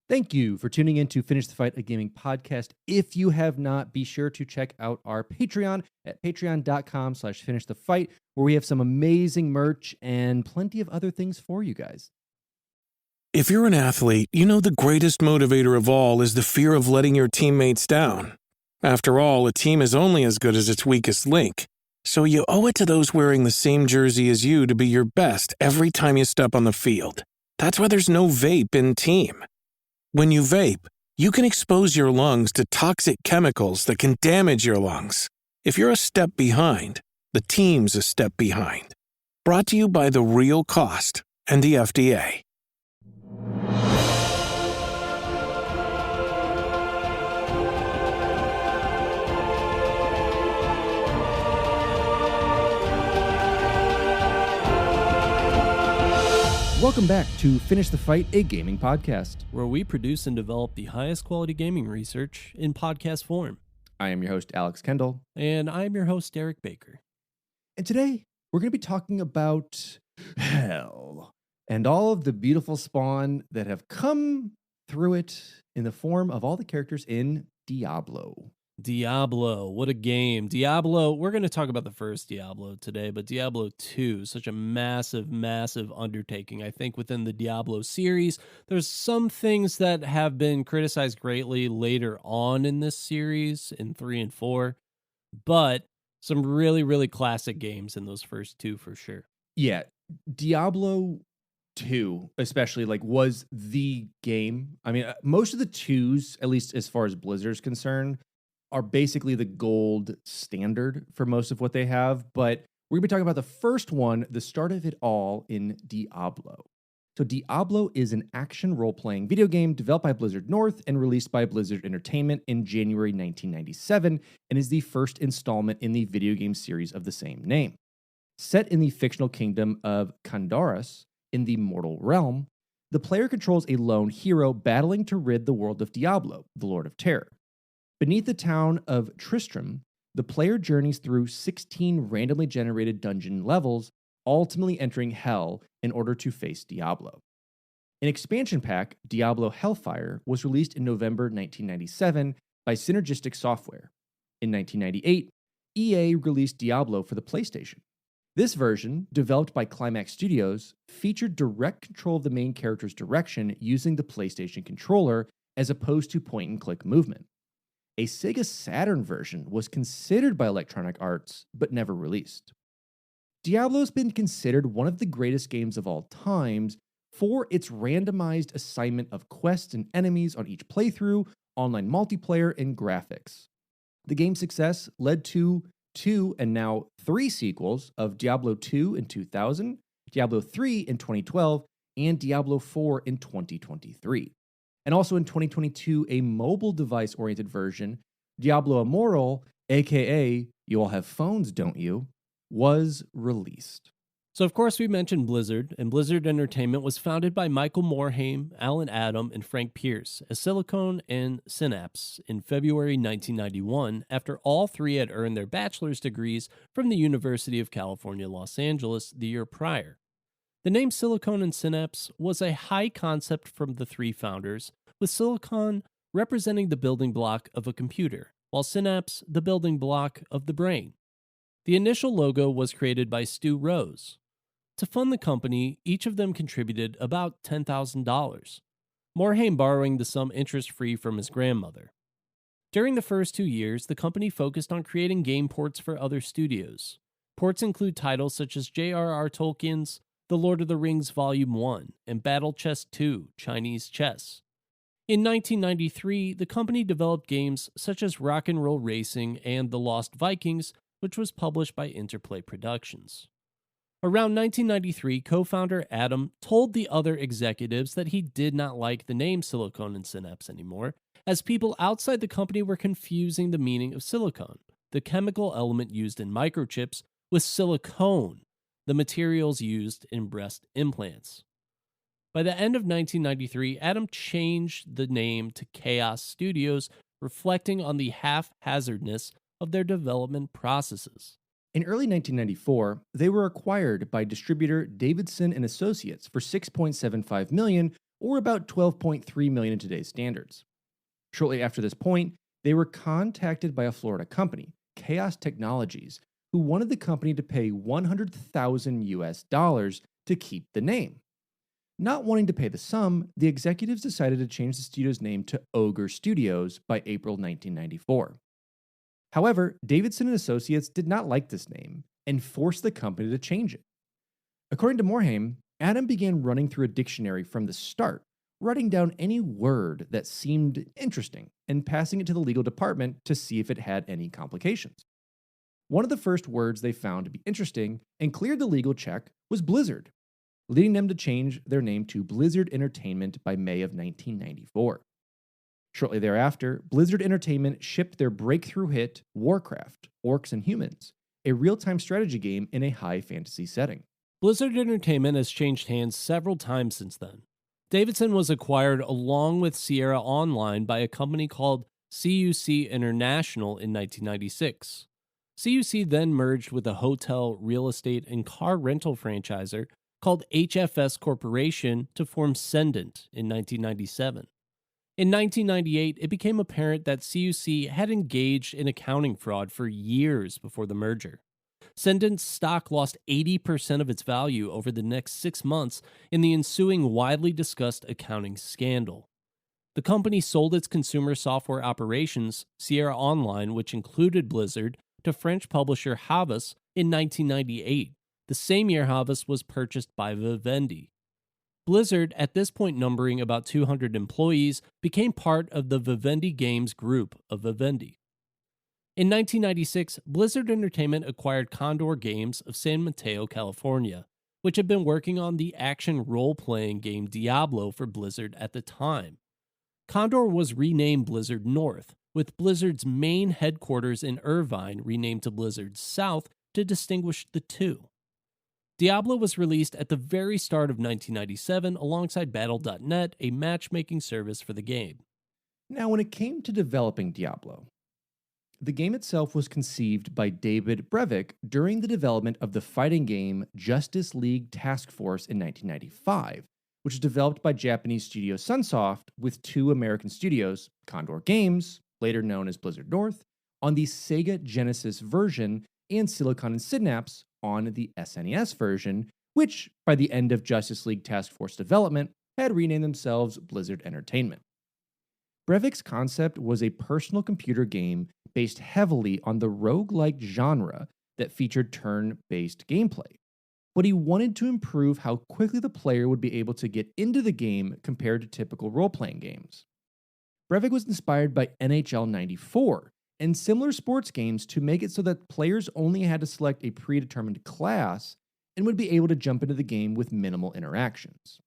Thank you for tuning in to Finish the Fight, a gaming podcast. If you have not, be sure to check out our Patreon at patreon.com/finishthefight, where we have some amazing merch and plenty of other things for you guys. If you're an athlete, you know the greatest motivator of all is the fear of letting your teammates down. After all, a team is only as good as its weakest link. So you owe it to those wearing the same jersey as you to be your best every time you step on the field. That's why there's no vape in team. When you vape, you can expose your lungs to toxic chemicals that can damage your lungs. If you're a step behind, the team's a step behind. Brought to you by The Real Cost and the FDA. Welcome back to Finish the Fight, a gaming podcast, where we produce and develop the highest quality gaming research in podcast form. I am your host, Alex Kendall. And I'm your host, Derek Baker. And today, we're going to be talking about hell and all of the beautiful spawn that have come through it in the form of all the characters in Diablo. Diablo, what a game. Diablo, we're going to talk about the first Diablo today, but Diablo 2, such a massive, massive undertaking. I think within the Diablo series, there's some things that have been criticized greatly later on in this series, in 3 and 4, but some really, really classic games in those first two for sure. Yeah, Diablo 2 especially was the game. I mean, most of the 2s, at least as far as Blizzard's concerned, are basically the gold standard for most of what they have, but we're going to be talking about the first one, the start of it all, in Diablo. So Diablo is an action role-playing video game developed by Blizzard North and released by Blizzard Entertainment in January 1997, and is the first installment in the video game series of the same name. Set in the fictional kingdom of Khandaras in the mortal realm, the player controls a lone hero battling to rid the world of Diablo, the Lord of Terror. Beneath the town of Tristram, the player journeys through 16 randomly generated dungeon levels, ultimately entering Hell in order to face Diablo. An expansion pack, Diablo Hellfire, was released in November 1997 by Synergistic Software. In 1998, EA released Diablo for the PlayStation. This version, developed by Climax Studios, featured direct control of the main character's direction using the PlayStation controller as opposed to point-and-click movement. A Sega Saturn version was considered by Electronic Arts, but never released. Diablo's been considered one of the greatest games of all times for its randomized assignment of quests and enemies on each playthrough, online multiplayer, and graphics. The game's success led to 2 and now 3 sequels of Diablo 2 in 2000, Diablo 3 in 2012, and Diablo 4 in 2023. And also in 2022, a mobile device-oriented version, Diablo Immortal, aka You All Have Phones, Don't You?, was released. So of course we mentioned Blizzard, and Blizzard Entertainment was founded by Michael Morhaime, Alan Adam, and Frank Pierce as Silicon and Synapse in February 1991, after all three had earned their bachelor's degrees from the University of California, Los Angeles the year prior. The name Silicon and Synapse was a high concept from the three founders, with Silicon representing the building block of a computer, while Synapse the building block of the brain. The initial logo was created by Stu Rose. To fund the company, each of them contributed about $10,000, Morhaime borrowing the sum interest-free from his grandmother. During the first 2 years, the company focused on creating game ports for other studios. Ports include titles such as J.R.R. Tolkien's The Lord of the Rings Volume 1 and Battle Chess 2, Chinese Chess. In 1993, the company developed games such as Rock and Roll Racing and The Lost Vikings, which was published by Interplay Productions. Around 1993, co-founder Adam told the other executives that he did not like the name Silicon and Synapse anymore, as people outside the company were confusing the meaning of silicon, the chemical element used in microchips, with silicone, the materials used in breast implants. By the end of 1993, Adam changed the name to Chaos Studios, reflecting on the haphazardness of their development processes. In early 1994, they were acquired by distributor Davidson and Associates for $6.75 million, or about 12.3 million in today's standards. Shortly after this point, they were contacted by a Florida company, Chaos Technologies, who wanted the company to pay 100,000 US dollars to keep the name. Not wanting to pay the sum, the executives decided to change the studio's name to Ogre Studios by April 1994. However, Davidson and Associates did not like this name and forced the company to change it. According to Morhaime, Adam began running through a dictionary from the start, writing down any word that seemed interesting and passing it to the legal department to see if it had any complications. One of the first words they found to be interesting and cleared the legal check was Blizzard, leading them to change their name to Blizzard Entertainment by May of 1994. Shortly thereafter, Blizzard Entertainment shipped their breakthrough hit, Warcraft: Orcs and Humans, a real-time strategy game in a high fantasy setting. Blizzard Entertainment has changed hands several times since then. Davidson was acquired along with Sierra Online by a company called CUC International in 1996. CUC then merged with a hotel, real estate, and car rental franchisor called HFS Corporation to form Sendent in 1997. In 1998, it became apparent that CUC had engaged in accounting fraud for years before the merger. Sendent's stock lost 80% of its value over the next 6 months in the ensuing widely discussed accounting scandal. The company sold its consumer software operations, Sierra Online, which included Blizzard, to French publisher Havas in 1998, the same year Havas was purchased by Vivendi. Blizzard, at this point numbering about 200 employees, became part of the Vivendi Games group of Vivendi. In 1996, Blizzard Entertainment acquired Condor Games of San Mateo, California, which had been working on the action role-playing game Diablo for Blizzard at the time. Condor was renamed Blizzard North, with Blizzard's main headquarters in Irvine renamed to Blizzard South to distinguish the two. Diablo was released at the very start of 1997 alongside Battle.net, a matchmaking service for the game. Now, when it came to developing Diablo, the game itself was conceived by David Brevik during the development of the fighting game Justice League Task Force in 1995, which was developed by Japanese studio Sunsoft with 2 American studios, Condor Games, later known as Blizzard North, on the Sega Genesis version, and Silicon and Synapse on the SNES version, which, by the end of Justice League Task Force development, had renamed themselves Blizzard Entertainment. Brevik's concept was a personal computer game based heavily on the roguelike genre that featured turn-based gameplay, but he wanted to improve how quickly the player would be able to get into the game compared to typical role-playing games. Brevik was inspired by NHL 94 and similar sports games to make it so that players only had to select a predetermined class and would be able to jump into the game with minimal interactions.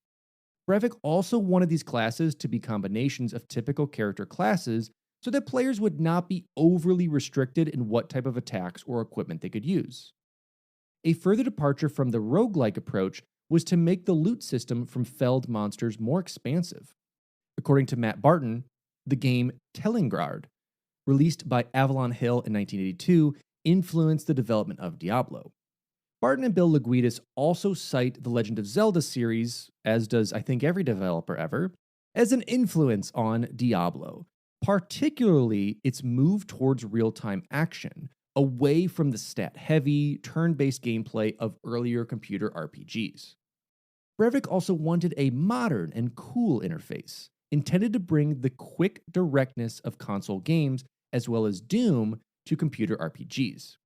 Brevik also wanted these classes to be combinations of typical character classes so that players would not be overly restricted in what type of attacks or equipment they could use. A further departure from the roguelike approach was to make the loot system from Feld monsters more expansive. According to Matt Barton, the game Tellingrad, released by Avalon Hill in 1982, influenced the development of Diablo. Barton and Bill Laguidis also cite the Legend of Zelda series, as does I think every developer ever, as an influence on Diablo, particularly its move towards real-time action, away from the stat-heavy, turn-based gameplay of earlier computer RPGs. Brevik also wanted a modern and cool interface, intended to bring the quick directness of console games as well as Doom to computer RPGs.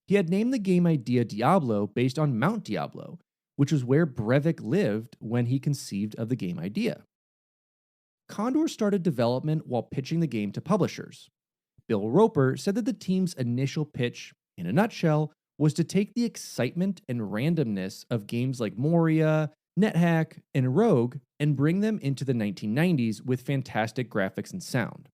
He had named the game idea Diablo based on Mount Diablo, which was where Brevik lived when he conceived of the game idea. Condor started development while pitching the game to publishers. Bill Roper said that the team's initial pitch, in a nutshell, was to take the excitement and randomness of games like Moria, NetHack, and Rogue and bring them into the 1990s with fantastic graphics and sound.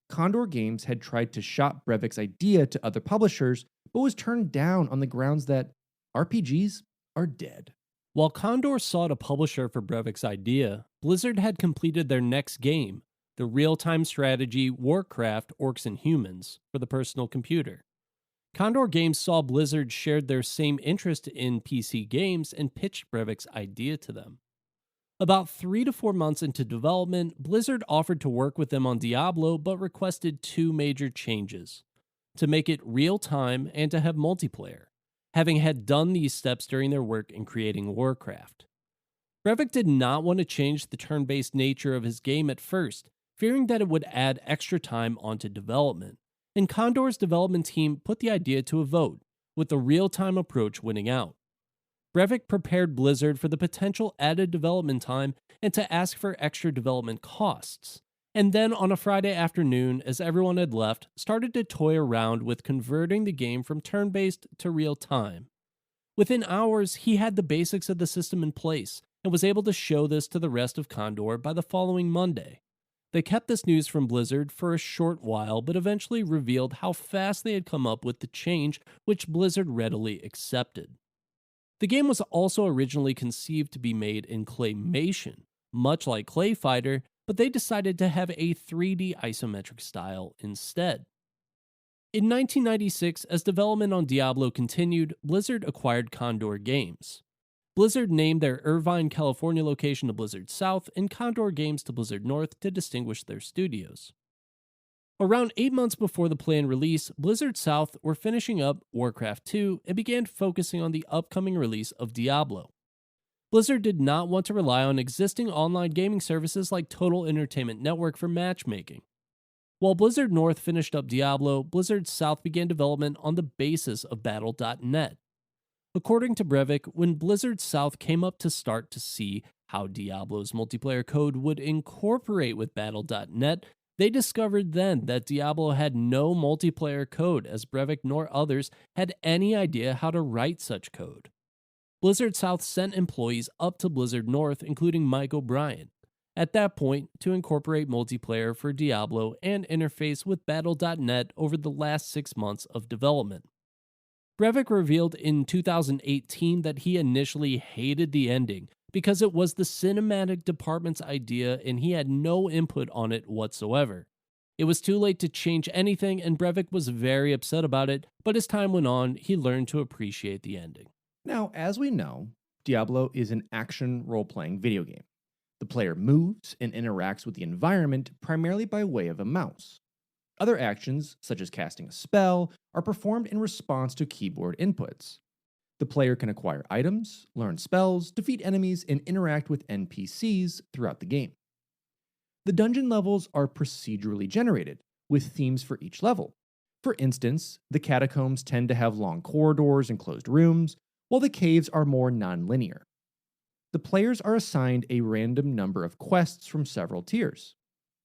Condor Games had tried to shop Brevik's idea to other publishers, but was turned down on the grounds that RPGs are dead. While Condor sought a publisher for Brevik's idea, Blizzard had completed their next game, the real-time strategy Warcraft: Orcs and Humans, for the personal computer. Condor Games saw Blizzard shared their same interest in PC games and pitched Brevik's idea to them. About 3 to 4 months into development, Blizzard offered to work with them on Diablo but requested two major changes: to make it real time and to have multiplayer, having had done these steps during their work in creating Warcraft. Brevik did not want to change the turn based nature of his game at first, fearing that it would add extra time onto development, and Condor's development team put the idea to a vote, with the real time approach winning out. Brevik prepared Blizzard for the potential added development time and to ask for extra development costs, and then on a Friday afternoon, as everyone had left, started to toy around with converting the game from turn based to real time. Within hours, he had the basics of the system in place and was able to show this to the rest of Condor by the following Monday. They kept this news from Blizzard for a short while, but eventually revealed how fast they had come up with the change, which Blizzard readily accepted. The game was also originally conceived to be made in claymation, much like Clay Fighter, but they decided to have a 3D isometric style instead. In 1996, as development on Diablo continued, Blizzard acquired Condor Games. Blizzard named their Irvine, California location to Blizzard South and Condor Games to Blizzard North to distinguish their studios. Around 8 months before the planned release, Blizzard South were finishing up Warcraft 2 and began focusing on the upcoming release of Diablo. Blizzard did not want to rely on existing online gaming services like Total Entertainment Network for matchmaking. While Blizzard North finished up Diablo, Blizzard South began development on the basis of Battle.net. According to Brevik, when Blizzard South came up to start to see how Diablo's multiplayer code would incorporate with Battle.net, they discovered then that Diablo had no multiplayer code, as Brevik nor others had any idea how to write such code. Blizzard South sent employees up to Blizzard North, including Mike O'Brien, at that point to incorporate multiplayer for Diablo and interface with Battle.net over the last 6 months of development. Brevik revealed in 2018 that he initially hated the ending because it was the cinematic department's idea and he had no input on it whatsoever. It was too late to change anything and Brevik was very upset about it, but as time went on, he learned to appreciate the ending. Now, as we know, Diablo is an action role-playing video game. The player moves and interacts with the environment primarily by way of a mouse. Other actions, such as casting a spell, are performed in response to keyboard inputs. The player can acquire items, learn spells, defeat enemies, and interact with NPCs throughout the game. The dungeon levels are procedurally generated, with themes for each level. For instance, the catacombs tend to have long corridors and closed rooms, while the caves are more non-linear. The players are assigned a random number of quests from several tiers.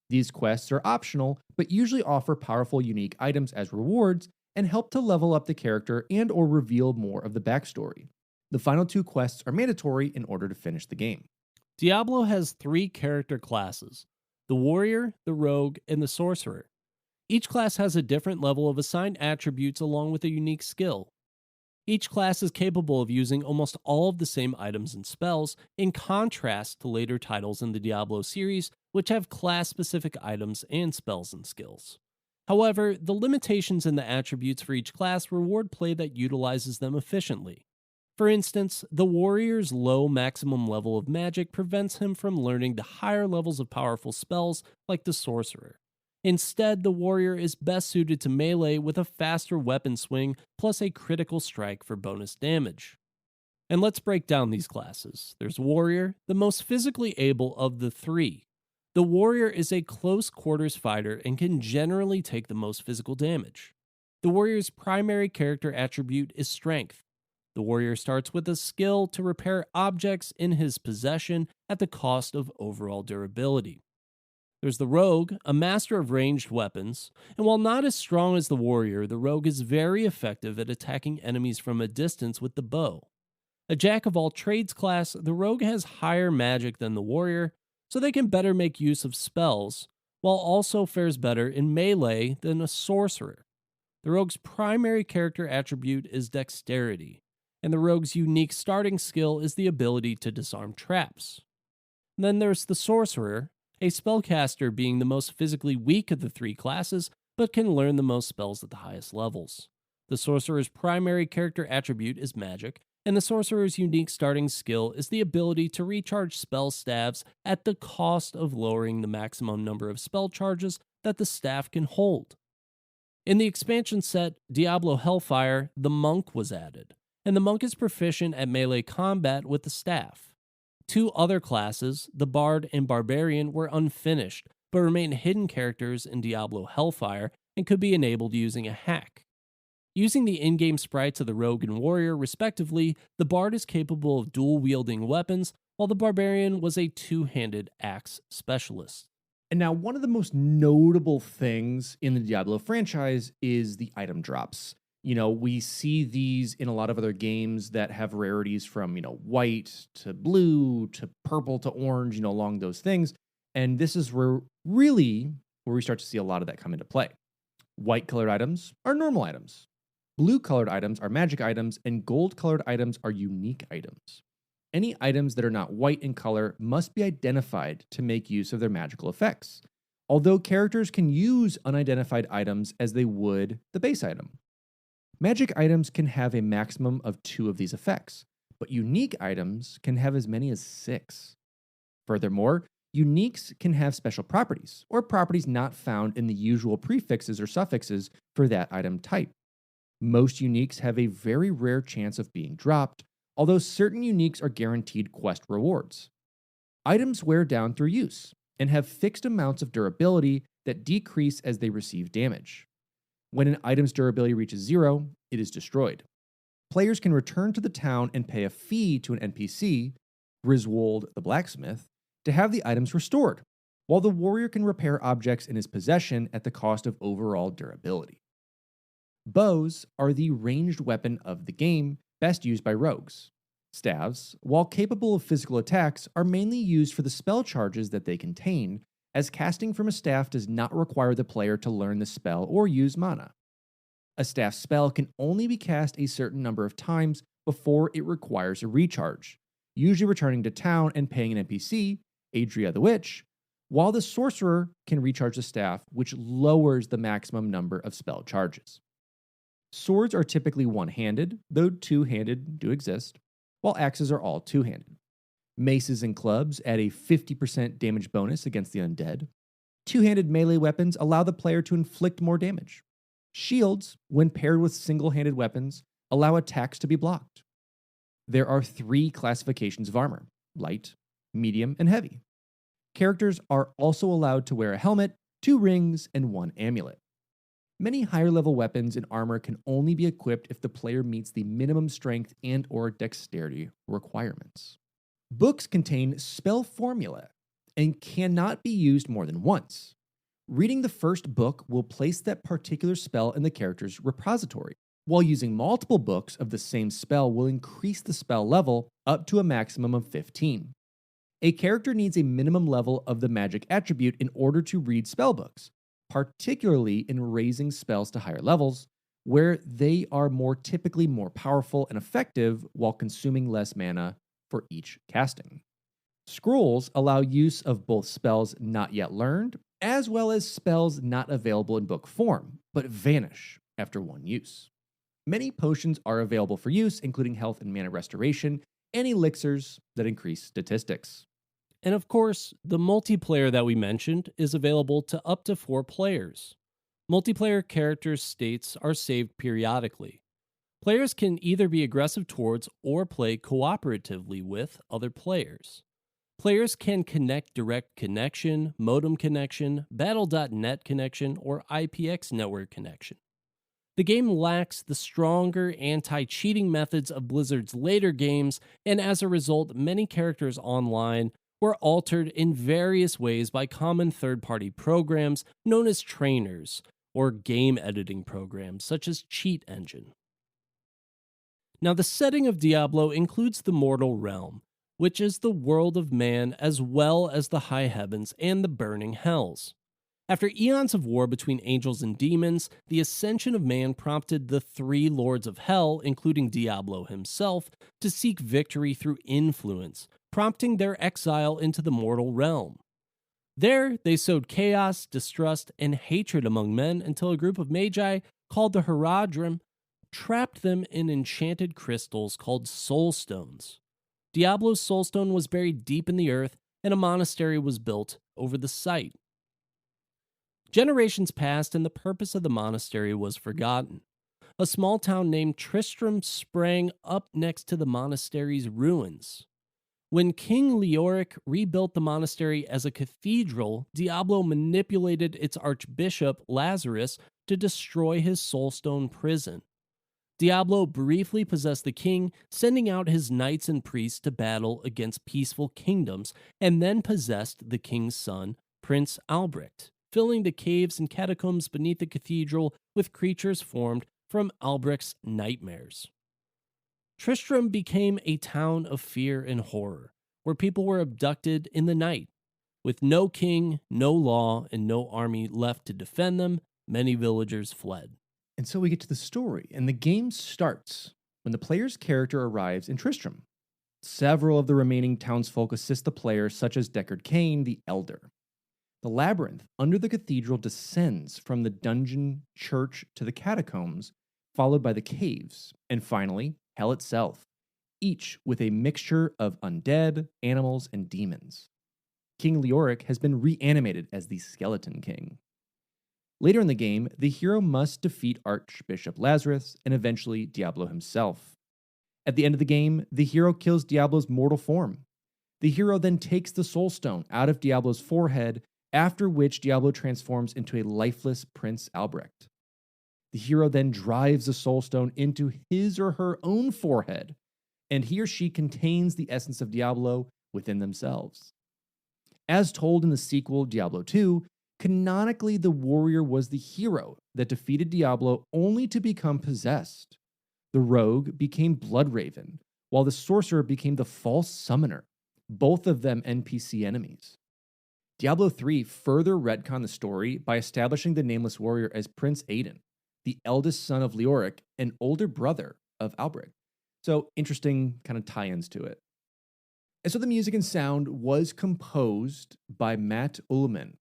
These quests are optional, but usually offer powerful unique items as rewards and help to level up the character and or reveal more of the backstory. The final 2 quests are mandatory in order to finish the game. Diablo has 3 character classes: the warrior, the rogue, and the sorcerer. Each class has a different level of assigned attributes along with a unique skill. Each class is capable of using almost all of the same items and spells, in contrast to later titles in the Diablo series, which have class-specific items and spells and skills. However, the limitations in the attributes for each class reward play that utilizes them efficiently. For instance, the warrior's low maximum level of magic prevents him from learning the higher levels of powerful spells like the sorcerer. Instead, the warrior is best suited to melee with a faster weapon swing plus a critical strike for bonus damage. And let's break down these classes. There's warrior, the most physically able of the 3. The warrior is a close quarters fighter and can generally take the most physical damage. The warrior's primary character attribute is strength. The warrior starts with a skill to repair objects in his possession at the cost of overall durability. There's the rogue, a master of ranged weapons, and while not as strong as the warrior, the rogue is very effective at attacking enemies from a distance with the bow. A jack-of-all-trades class, the rogue has higher magic than the warrior, so they can better make use of spells, while also fares better in melee than a sorcerer. The rogue's primary character attribute is dexterity, and the rogue's unique starting skill is the ability to disarm traps. Then there's the sorcerer, a spellcaster being the most physically weak of the 3 classes, but can learn the most spells at the highest levels. The sorcerer's primary character attribute is magic, and the sorcerer's unique starting skill is the ability to recharge spell staves at the cost of lowering the maximum number of spell charges that the staff can hold. In the expansion set, Diablo Hellfire, the monk was added, and the monk is proficient at melee combat with the staff. Two other classes, the bard and barbarian, were unfinished, but remain hidden characters in Diablo Hellfire and could be enabled using a hack. Using the in-game sprites of the rogue and warrior, respectively, the bard is capable of dual-wielding weapons, while the barbarian was a two-handed axe specialist. And now, one of the most notable things in the Diablo franchise is the item drops. We see these in a lot of other games that have rarities from, white to blue to purple to orange, along those things. And this is where we start to see a lot of that come into play. White colored items are normal items. Blue colored items are magic items, and gold colored items are unique items. Any items that are not white in color must be identified to make use of their magical effects, although characters can use unidentified items as they would the base item. Magic items can have a maximum of 2 of these effects, but unique items can have as many as 6. Furthermore, uniques can have special properties, or properties not found in the usual prefixes or suffixes for that item type. Most uniques have a very rare chance of being dropped, although certain uniques are guaranteed quest rewards. Items wear down through use, and have fixed amounts of durability that decrease as they receive damage. When an item's durability reaches 0, it is destroyed. Players can return to the town and pay a fee to an NPC, Griswold the blacksmith, to have the items restored, while the warrior can repair objects in his possession at the cost of overall durability. Bows are the ranged weapon of the game, best used by rogues. Staves, while capable of physical attacks, are mainly used for the spell charges that they contain, as casting from a staff does not require the player to learn the spell or use mana. A staff spell can only be cast a certain number of times before it requires a recharge, usually returning to town and paying an NPC, Adria the Witch, while the sorcerer can recharge the staff, which lowers the maximum number of spell charges. Swords are typically one-handed, though two-handed do exist, while axes are all two-handed. Maces and clubs add a 50% damage bonus against the undead. Two-handed melee weapons allow the player to inflict more damage. Shields, when paired with single-handed weapons, allow attacks to be blocked. There are 3 classifications of armor: light, medium, and heavy. Characters are also allowed to wear a helmet, 2 rings, and 1 amulet. Many higher-level weapons and armor can only be equipped if the player meets the minimum strength and/or dexterity requirements. Books contain spell formula and cannot be used more than once. Reading the first book will place that particular spell in the character's repository, while using multiple books of the same spell will increase the spell level up to a maximum of 15. A character needs a minimum level of the magic attribute in order to read spellbooks, particularly in raising spells to higher levels, where they are typically more powerful and effective while consuming less mana for each casting. Scrolls allow use of both spells not yet learned, as well as spells not available in book form, but vanish after one use. Many potions are available for use, including health and mana restoration, and elixirs that increase statistics. And of course, the multiplayer that we mentioned is available to up to 4 players. Multiplayer characters' states are saved periodically. Players can either be aggressive towards or play cooperatively with other players. Players can connect direct connection, modem connection, battle.net connection, or IPX network connection. The game lacks the stronger anti-cheating methods of Blizzard's later games, and as a result, many characters online were altered in various ways by common third-party programs known as trainers, or game editing programs such as Cheat Engine. Now, the setting of Diablo includes the mortal realm, which is the world of man as well as the high heavens and the burning hells. After eons of war between angels and demons, the ascension of man prompted the 3 lords of hell, including Diablo himself, to seek victory through influence, prompting their exile into the mortal realm. There, they sowed chaos, distrust, and hatred among men until a group of magi called the Haradrim trapped them in enchanted crystals called soul stones. Diablo's soul stone was buried deep in the earth, and a monastery was built over the site. Generations passed, and the purpose of the monastery was forgotten. A small town named Tristram sprang up next to the monastery's ruins. When King Leoric rebuilt the monastery as a cathedral, Diablo manipulated its archbishop, Lazarus, to destroy his soulstone prison. Diablo briefly possessed the king, sending out his knights and priests to battle against peaceful kingdoms, and then possessed the king's son, Prince Albrecht, filling the caves and catacombs beneath the cathedral with creatures formed from Albrecht's nightmares. Tristram became a town of fear and horror, where people were abducted in the night. With no king, no law, and no army left to defend them, many villagers fled. And so we get to the story, and the game starts when the player's character arrives in Tristram. Several of the remaining townsfolk assist the player, such as Deckard Cain, the Elder. The labyrinth under the cathedral descends from the dungeon church to the catacombs, followed by the caves, and finally, hell itself, each with a mixture of undead, animals, and demons. King Leoric has been reanimated as the Skeleton King. Later in the game, the hero must defeat Archbishop Lazarus and eventually Diablo himself. At the end of the game, the hero kills Diablo's mortal form. The hero then takes the Soul Stone out of Diablo's forehead, after which Diablo transforms into a lifeless Prince Albrecht. The hero then drives the Soul Stone into his or her own forehead, and he or she contains the essence of Diablo within themselves. As told in the sequel, Diablo 2, canonically the warrior was the hero that defeated Diablo only to become possessed. The rogue became Bloodraven, while the sorcerer became the false summoner, both of them NPC enemies. Diablo 3 further retconned the story by establishing the Nameless Warrior as Prince Aidan, the eldest son of Leoric and older brother of Albrecht. So interesting kind of tie-ins to it. And so the music and sound was composed by Matt Ullman,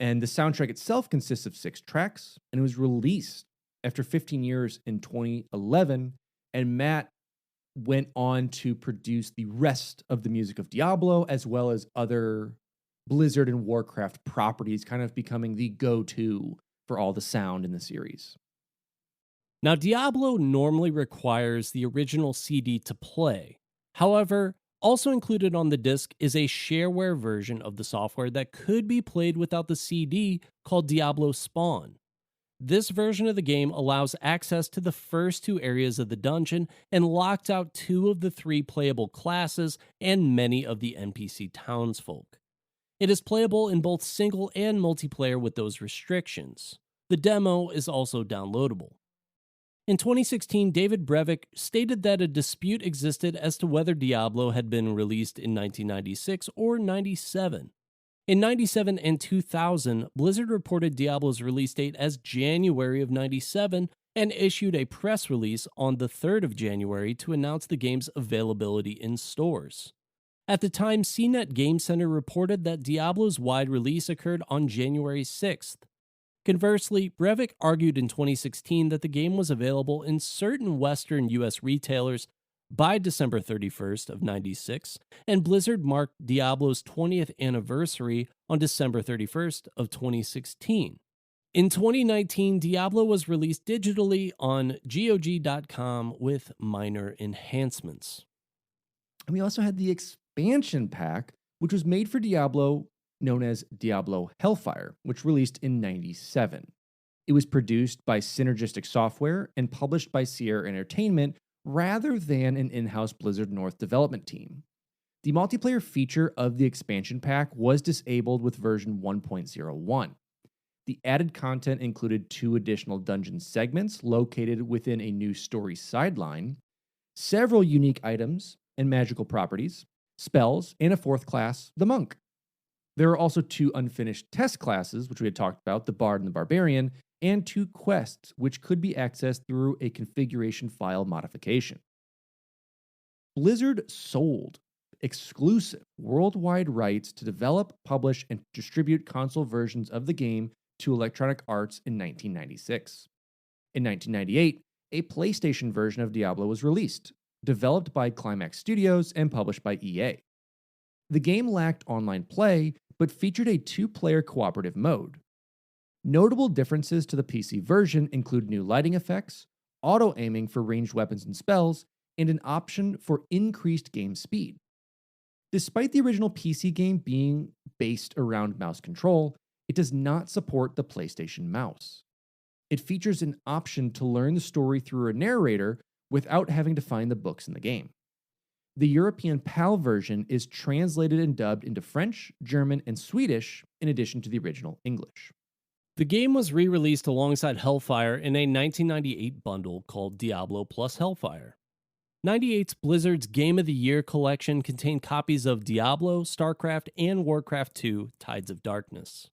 and the soundtrack itself consists of 6 tracks, and it was released after 15 years in 2011, and Matt went on to produce the rest of the music of Diablo, as well as other Blizzard and Warcraft properties, kind of becoming the go-to for all the sound in the series. Now, Diablo normally requires the original CD to play. However, also included on the disc is a shareware version of the software that could be played without the CD called Diablo Spawn. This version of the game allows access to the first 2 areas of the dungeon and locked out 2 of the 3 playable classes and many of the NPC townsfolk. It is playable in both single and multiplayer with those restrictions. The demo is also downloadable. In 2016, David Brevik stated that a dispute existed as to whether Diablo had been released in 1996 or 97. In 97 and 2000, Blizzard reported Diablo's release date as January of 97 and issued a press release on the 3rd of January to announce the game's availability in stores. At the time, CNET Game Center reported that Diablo's wide release occurred on January 6th. Conversely, Brevik argued in 2016 that the game was available in certain Western U.S. retailers by December 31st of 96, and Blizzard marked Diablo's 20th anniversary on December 31st of 2016. In 2019, Diablo was released digitally on GOG.com with minor enhancements. And we also had the expansion pack, which was made for Diablo, known as Diablo Hellfire, which released in 97. It was produced by Synergistic Software and published by Sierra Entertainment rather than an in-house Blizzard North development team. The multiplayer feature of the expansion pack was disabled with version 1.01. The added content included 2 additional dungeon segments located within a new story sideline, several unique items and magical properties, spells, and a 4th class, the Monk. There are also 2 unfinished test classes, which we had talked about, the Bard and the Barbarian, and 2 quests, which could be accessed through a configuration file modification. Blizzard sold exclusive worldwide rights to develop, publish, and distribute console versions of the game to Electronic Arts in 1996. In 1998, a PlayStation version of Diablo was released, developed by Climax Studios and published by EA. The game lacked online play, but featured a two-player cooperative mode. Notable differences to the PC version include new lighting effects, auto-aiming for ranged weapons and spells, and an option for increased game speed. Despite the original PC game being based around mouse control, it does not support the PlayStation mouse. It features an option to learn the story through a narrator without having to find the books in the game. The European PAL version is translated and dubbed into French, German, and Swedish, in addition to the original English. The game was re-released alongside Hellfire in a 1998 bundle called Diablo plus Hellfire. 98's Blizzard's Game of the Year collection contained copies of Diablo, StarCraft, and Warcraft II: Tides of Darkness.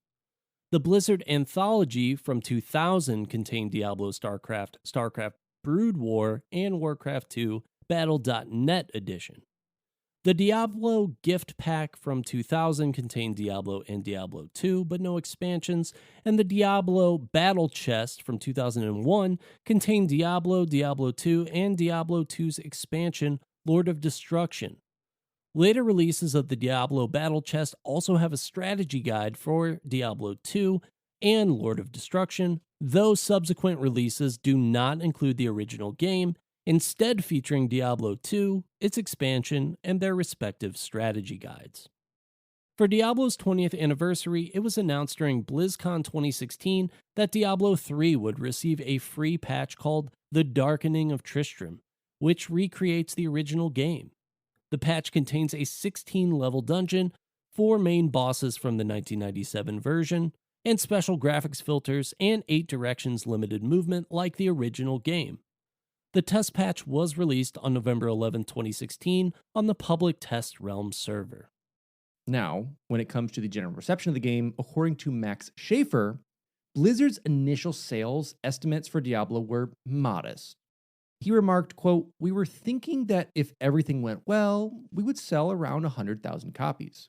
The Blizzard Anthology from 2000 contained Diablo, StarCraft, StarCraft Brood War, and Warcraft II: Battle.net edition. The Diablo gift pack from 2000 contained Diablo and Diablo 2, but no expansions, and the Diablo Battle Chest from 2001 contained Diablo, Diablo 2, and Diablo 2's expansion, Lord of Destruction. Later releases of the Diablo Battle Chest also have a strategy guide for Diablo 2 and Lord of Destruction, though subsequent releases do not include the original game, instead featuring Diablo 2, its expansion, and their respective strategy guides. For Diablo's 20th anniversary, it was announced during BlizzCon 2016 that Diablo 3 would receive a free patch called The Darkening of Tristram, which recreates the original game. The patch contains a 16-level dungeon, 4 main bosses from the 1997 version, and special graphics filters and 8 directions limited movement like the original game. The test patch was released on November 11, 2016 on the public test realm server. Now, when it comes to the general reception of the game, according to Max Schaefer, Blizzard's initial sales estimates for Diablo were modest. He remarked, quote, "We were thinking that if everything went well, we would sell around 100,000 copies."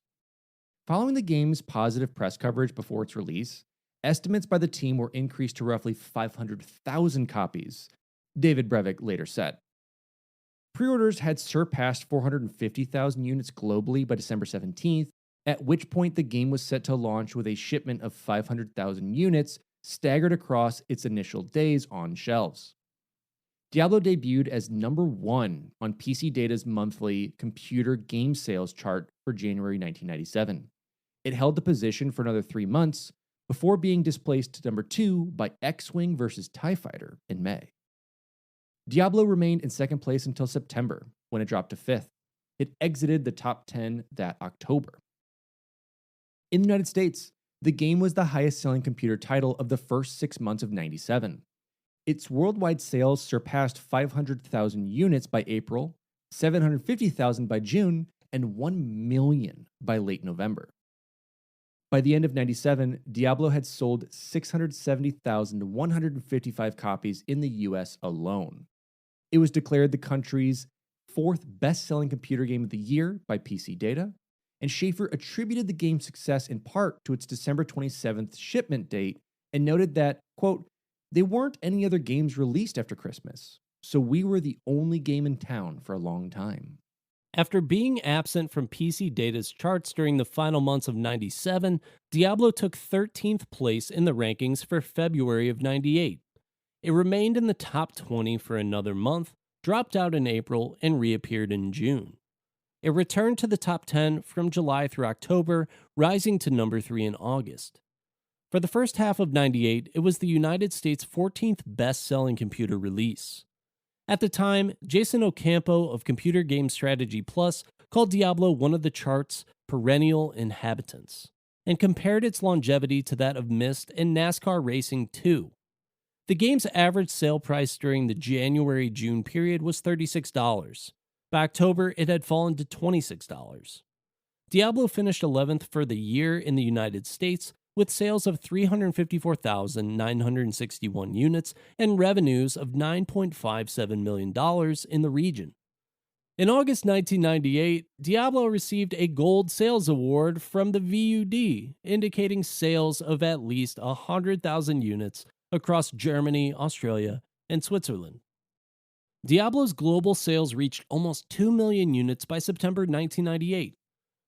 Following the game's positive press coverage before its release, estimates by the team were increased to roughly 500,000 copies, David Brevik later said. Pre-orders had surpassed 450,000 units globally by December 17th, at which point the game was set to launch with a shipment of 500,000 units staggered across its initial days on shelves. Diablo debuted as number 1 on PC Data's monthly computer game sales chart for January 1997. It held the position for another 3 months before being displaced to number 2 by X-Wing vs. TIE Fighter in May. Diablo remained in second place until September, when it dropped to 5th. It exited the top 10 that October. In the United States, the game was the highest-selling computer title of the first 6 months of 97. Its worldwide sales surpassed 500,000 units by April, 750,000 by June, and 1 million by late November. By the end of 97, Diablo had sold 670,155 copies in the US alone. It was declared the country's 4th best-selling computer game of the year by PC Data, and Schaefer attributed the game's success in part to its December 27th shipment date and noted that, quote, "There weren't any other games released after Christmas, so we were the only game in town for a long time." After being absent from PC Data's charts during the final months of 97, Diablo took 13th place in the rankings for February of 98. It remained in the top 20 for another month, dropped out in April, and reappeared in June. It returned to the top 10 from July through October, rising to number 3 in August. For the first half of 98, it was the United States' 14th best-selling computer release. At the time, Jason Ocampo of Computer Game Strategy Plus called Diablo one of the chart's perennial inhabitants, and compared its longevity to that of Myst and NASCAR Racing 2. The game's average sale price during the January-June period was $36. By October, it had fallen to $26. Diablo finished 11th for the year in the United States, with sales of 354,961 units and revenues of $9.57 million in the region. In August 1998, Diablo received a Gold Sales Award from the VUD, indicating sales of at least 100,000 units across Germany, Australia, and Switzerland. Diablo's global sales reached almost 2 million units by September 1998.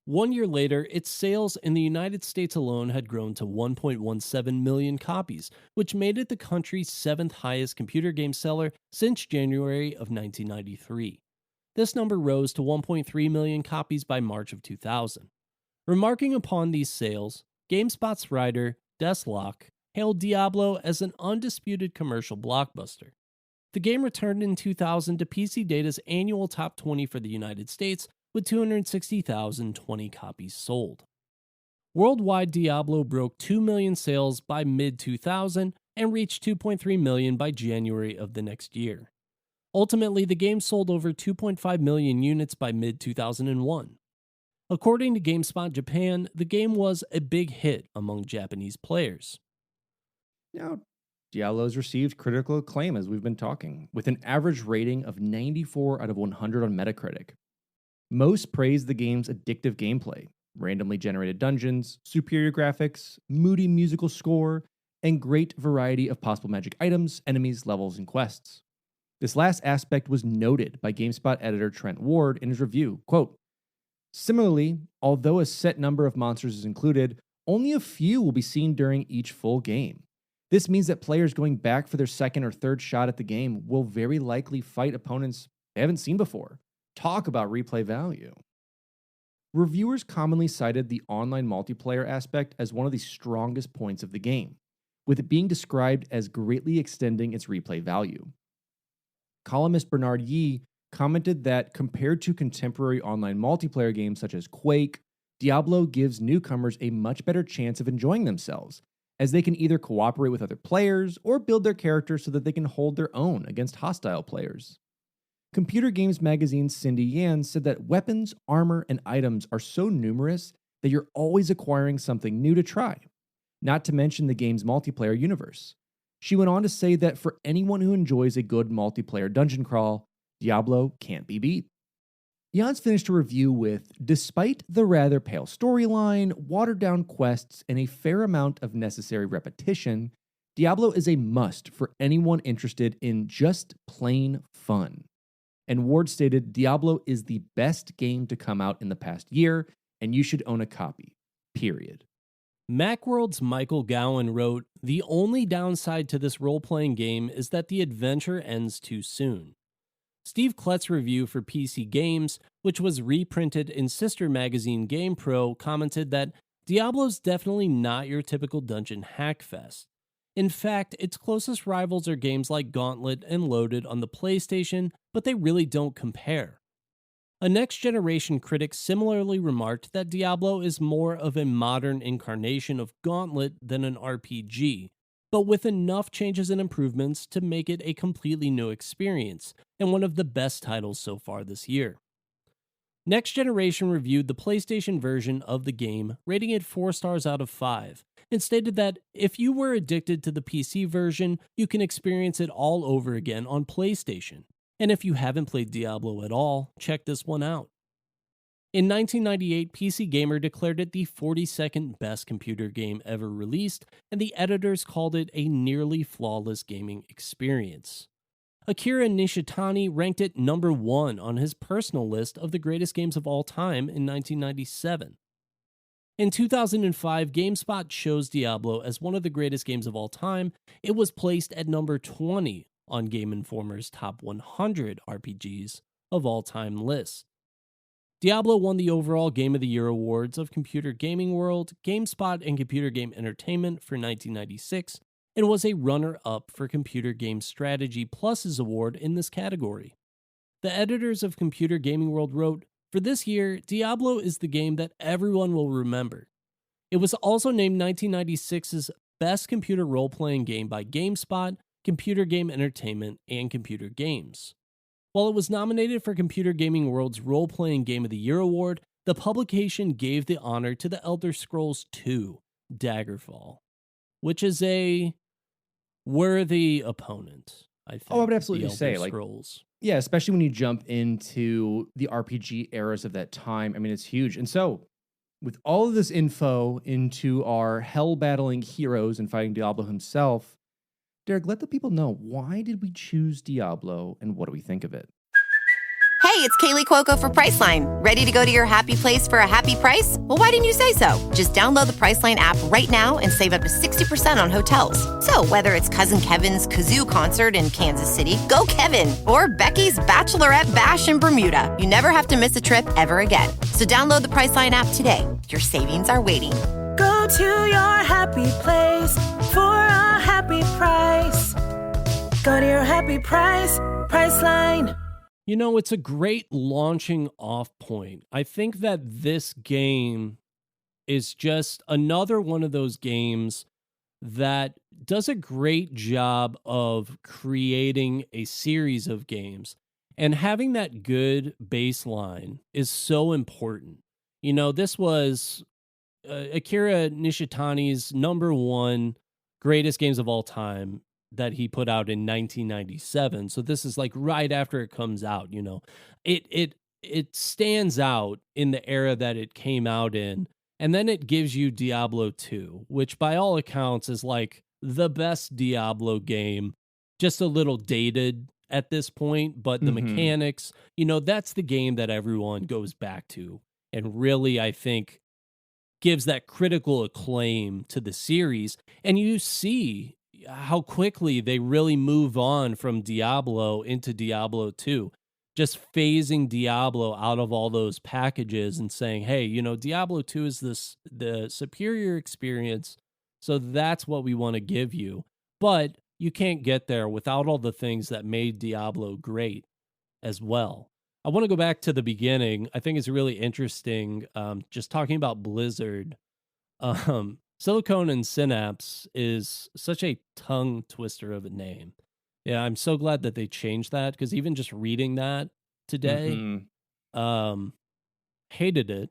1 year later, its sales in the United States alone had grown to 1.17 million copies, which made it the country's seventh highest computer game seller since January of 1993. This number rose to 1.3 million copies by March of 2000. Remarking upon these sales, GameSpot's writer, Deslock, hailed Diablo as an undisputed commercial blockbuster. The game returned in 2000 to PC Data's annual top 20 for the United States with 260,020 copies sold. Worldwide, Diablo broke 2 million sales by mid-2000 and reached 2.3 million by January of the next year. Ultimately, the game sold over 2.5 million units by mid-2001. According to GameSpot Japan, the game was a big hit among Japanese players. Now, Diablo's received critical acclaim, as we've been talking, with an average rating of 94 out of 100 on Metacritic. Most praised the game's addictive gameplay, randomly generated dungeons, superior graphics, moody musical score, and great variety of possible magic items, enemies, levels, and quests. This last aspect was noted by GameSpot editor Trent Ward in his review, quote, "Similarly, although a set number of monsters is included, only a few will be seen during each full game. This means that players going back for their second or third shot at the game will very likely fight opponents they haven't seen before. Talk about replay value." Reviewers commonly cited the online multiplayer aspect as one of the strongest points of the game, with it being described as greatly extending its replay value. Columnist Bernard Yee commented that compared to contemporary online multiplayer games such as Quake, Diablo gives newcomers a much better chance of enjoying themselves, as they can either cooperate with other players or build their characters so that they can hold their own against hostile players. Computer Games Magazine's Cindy Yan said that weapons, armor, and items are so numerous that you're always acquiring something new to try, not to mention the game's multiplayer universe. She went on to say that for anyone who enjoys a good multiplayer dungeon crawl, Diablo can't be beat. Jan's finished a review with, "Despite the rather pale storyline, watered-down quests, and a fair amount of necessary repetition, Diablo is a must for anyone interested in just plain fun." And Ward stated, "Diablo is the best game to come out in the past year, and you should own a copy. Period." Macworld's Michael Gowan wrote, "The only downside to this role-playing game is that the adventure ends too soon." Steve Klett's review for PC Games, which was reprinted in sister magazine GamePro, commented that Diablo's definitely not your typical dungeon hackfest. In fact, its closest rivals are games like Gauntlet and Loaded on the PlayStation, but they really don't compare. A next-generation critic similarly remarked that Diablo is more of a modern incarnation of Gauntlet than an RPG, but with enough changes and improvements to make it a completely new experience, and one of the best titles so far this year. Next Generation reviewed the PlayStation version of the game, rating it 4 stars out of 5, and stated that if you were addicted to the PC version, you can experience it all over again on PlayStation. And if you haven't played Diablo at all, check this one out. In 1998, PC Gamer declared it the 42nd best computer game ever released, and the editors called it a nearly flawless gaming experience. Akira Nishitani ranked it number 1 on his personal list of the greatest games of all time in 1997. In 2005, GameSpot chose Diablo as one of the greatest games of all time. It was placed at number 20 on Game Informer's top 100 RPGs of all time list. Diablo won the overall Game of the Year awards of Computer Gaming World, GameSpot, and Computer Game Entertainment for 1996, and was a runner-up for Computer Game Strategy Plus's award in this category. The editors of Computer Gaming World wrote, "For this year, Diablo is the game that everyone will remember." It was also named 1996's Best Computer Role-Playing Game by GameSpot, Computer Game Entertainment, and Computer Games. While it was nominated for Computer Gaming World's Role-Playing Game of the Year award, the publication gave the honor to The Elder Scrolls II: Daggerfall, which is a worthy opponent, I think. Oh, I would absolutely The say, Elder like, Scrolls. yeah, especially when you jump into the RPG eras of that time. I mean, it's huge. And so, with all of this info into our hell-battling heroes and fighting Diablo himself, Derek, let the people know, why did we choose Diablo and what do we think of it? Hey, it's Kaylee Cuoco for Priceline. Ready to go to your happy place for a happy price? Well, why didn't you say so? Just download the Priceline app right now and save up to 60% on hotels. So whether it's Cousin Kevin's Kazoo Concert in Kansas City, go Kevin, or Becky's Bachelorette Bash in Bermuda, you never have to miss a trip ever again. So download the Priceline app today. Your savings are waiting. Go to your happy place for a happy price. Go to your happy price, Priceline. You know, it's a great launching off point. I think that this game is just another one of those games that does a great job of creating a series of games. And having that good baseline is so important. You know, this was Akira Nishitani's #1 greatest games of all time that he put out in 1997. So this is like right after it comes out, you know. It stands out in the era that it came out in. And then it gives you Diablo 2, which by all accounts is like the best Diablo game, just a little dated at this point, but the mechanics, you know, that's the game that everyone goes back to and really, I think, gives that critical acclaim to the series. And you see how quickly they really move on from Diablo into Diablo 2, just phasing Diablo out of all those packages and saying, hey, you know, Diablo 2 is the superior experience, so that's what we want to give you. But you can't get there without all the things that made Diablo great as well. I want to go back to the beginning. I think it's really interesting, just talking about Blizzard. Silicon and Synapse is such a tongue twister of a name. Yeah, I'm so glad that they changed that, because even just reading that today, hated it.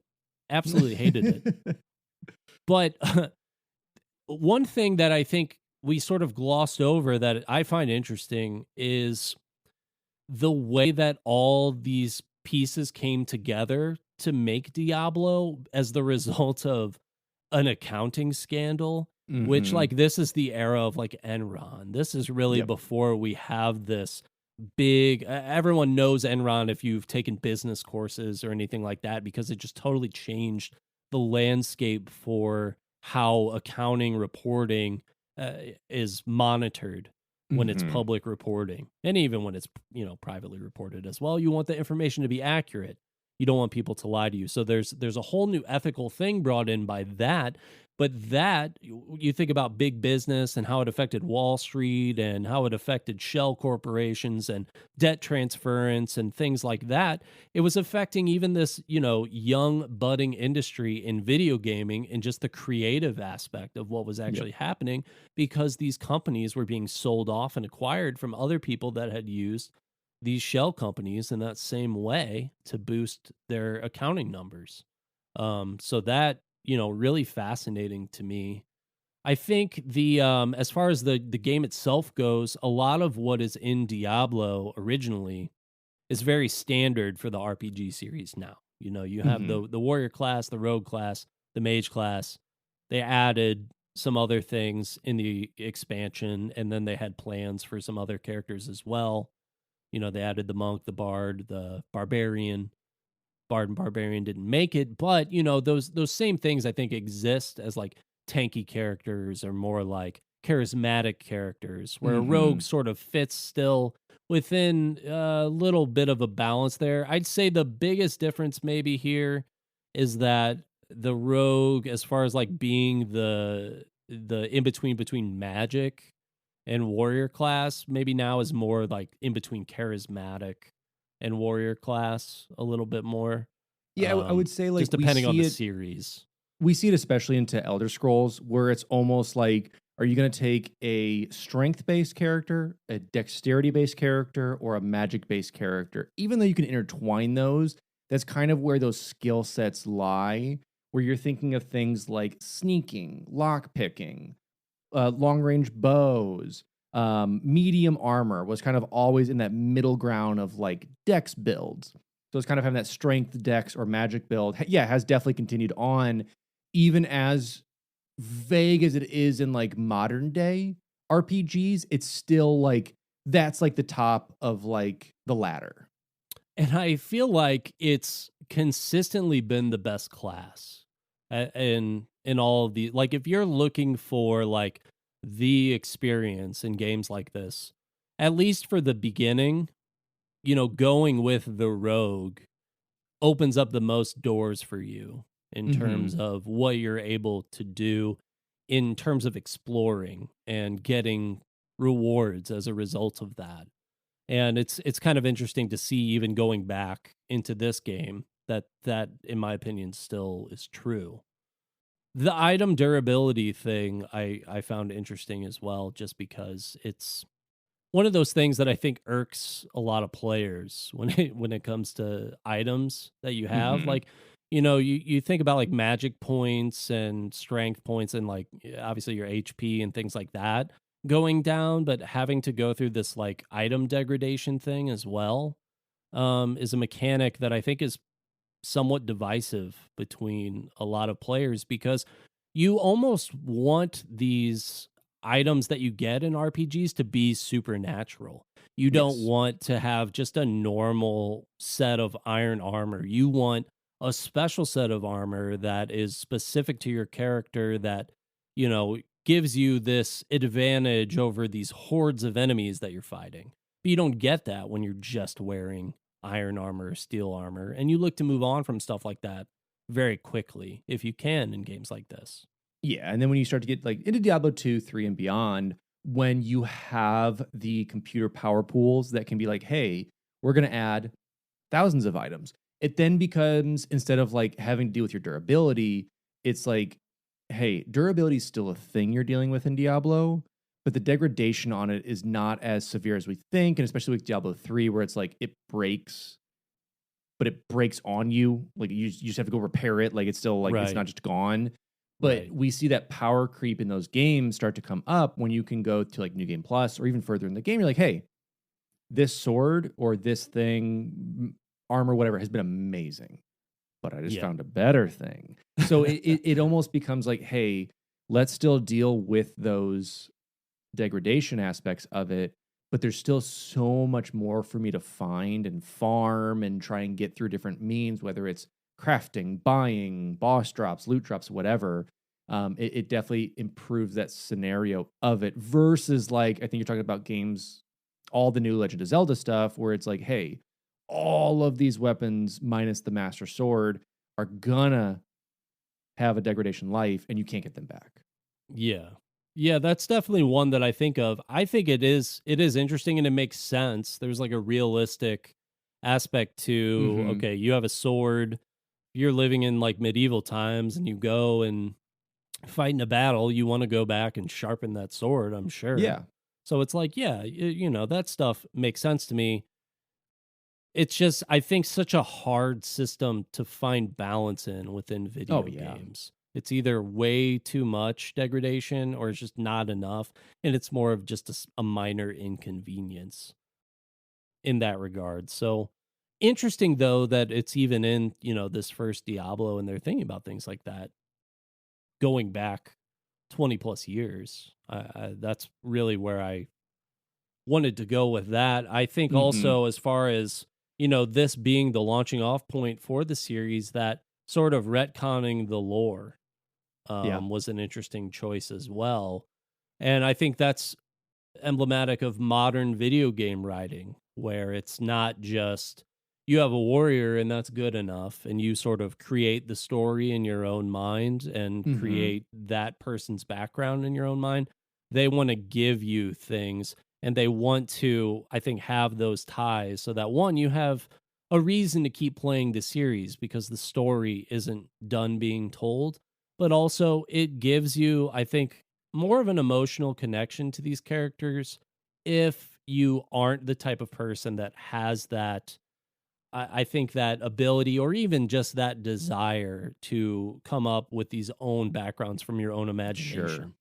Absolutely hated it. But one thing that I think we sort of glossed over that I find interesting is the way that all these pieces came together to make Diablo as the result of an accounting scandal, which, like, this is the era of like Enron. This is really before we have this big, everyone knows Enron if you've taken business courses or anything like that, because it just totally changed the landscape for how accounting reporting is monitored when it's public reporting, and even when it's, you know, privately reported as well. You want the information to be accurate. You don't want people to lie to you. So there's a whole new ethical thing brought in by that. But that, you think about big business and how it affected Wall Street and how it affected shell corporations and debt transference and things like that. It was affecting even this, you know, young budding industry in video gaming and just the creative aspect of what was actually happening, because these companies were being sold off and acquired from other people that had used these shell companies in that same way to boost their accounting numbers. So that, you know, really fascinating to me. I think the as far as the game itself goes, a lot of what is in Diablo originally is very standard for the RPG series now. You know, you have the warrior class, the rogue class, the mage class. They added some other things in the expansion, and then they had plans for some other characters as well. You know, they added the monk, the bard, the barbarian. Bard and barbarian didn't make it, but, you know, those same things I think exist as like tanky characters or more like charismatic characters, where a rogue sort of fits still within a little bit of a balance there. I'd say the biggest difference maybe here is that the rogue, as far as like being the in between magic and warrior class, maybe now is more like in between charismatic and warrior class a little bit more. Yeah, I would say, like, just depending on the series. We see it especially into Elder Scrolls, where it's almost like, are you going to take a strength-based character, a dexterity-based character, or a magic-based character? Even though you can intertwine those, that's kind of where those skill sets lie, where you're thinking of things like sneaking, lockpicking, long-range bows, medium armor was kind of always in that middle ground of like dex builds. So it's kind of having that strength dex or magic build. Yeah, it has definitely continued on, even as vague as it is in like modern day. RPGs, it's still like that's like the top of like the ladder. And I feel like it's consistently been the best class in all of the, like, if you're looking for like the experience in games like this, at least for the beginning, going with the rogue opens up the most doors for you in terms Mhm. of what you're able to do in terms of exploring and getting rewards as a result of that. And it's kind of interesting to see, even going back into this game, that in my opinion still is true. The item durability thing I found interesting as well, just because it's one of those things that I think irks a lot of players when it comes to items that you have. Mhm. Like, you think about like magic points and strength points and like obviously your HP and things like that going down, but having to go through this like item degradation thing as well is a mechanic that I think is somewhat divisive between a lot of players, because you almost want these items that you get in RPGs to be supernatural. You don't Yes. want to have just a normal set of iron armor. You want a special set of armor that is specific to your character, that, gives you this advantage over these hordes of enemies that you're fighting. But you don't get that when you're just wearing iron armor, steel armor, and you look to move on from stuff like that very quickly if you can in games like this. Yeah, and then when you start to get like into Diablo 2, 3 and beyond, when you have the computer power pools that can be like, "Hey, we're going to add thousands of items." It then becomes, instead of like having to deal with your durability, it's like, "Hey, durability is still a thing you're dealing with in Diablo, but the degradation on it is not as severe as we think." And especially with Diablo 3, where it's like it breaks, but it breaks on you. Like you just have to go repair it. Like it's still like it's Right. not just gone. But Right. we see that power creep in those games start to come up when you can go to like New Game Plus or even further in the game. You're like, hey, this sword or this thing, armor, whatever, has been amazing, but I just Yeah. found a better thing. So it almost becomes like, hey, let's still deal with those degradation aspects of it, but there's still so much more for me to find and farm and try and get through different means, whether it's crafting, buying, boss drops, loot drops, whatever. It definitely improves that scenario of it versus like I think you're talking about games, all the new Legend of Zelda stuff, where it's like, hey, all of these weapons minus the Master Sword are gonna have a degradation life, and you can't get them back. Yeah. Yeah, that's definitely one that I think of. I think it is interesting and it makes sense. There's like a realistic aspect to, Mm-hmm. okay, you have a sword, you're living in like medieval times and you go and fight in a battle, you want to go back and sharpen that sword, I'm sure. Yeah. So it's like, yeah, that stuff makes sense to me. It's just, I think, such a hard system to find balance in within Oh video yeah. games. It's either way too much degradation or it's just not enough. And it's more of just a minor inconvenience in that regard. So interesting, though, that it's even in, this first Diablo and they're thinking about things like that going back 20 plus years. That's really where I wanted to go with that. I think Mm-hmm. also, as far as, this being the launching off point for the series, that sort of retconning the lore Yeah. was an interesting choice as well. And I think that's emblematic of modern video game writing, where it's not just you have a warrior and that's good enough, and you sort of create the story in your own mind and Mhm. create that person's background in your own mind. They want to give you things, and they want to, I think, have those ties so that, one, you have a reason to keep playing the series because the story isn't done being told, but also it gives you, I think, more of an emotional connection to these characters if you aren't the type of person that has that, I think, that ability or even just that desire to come up with these own backgrounds from your own Sure. imagination.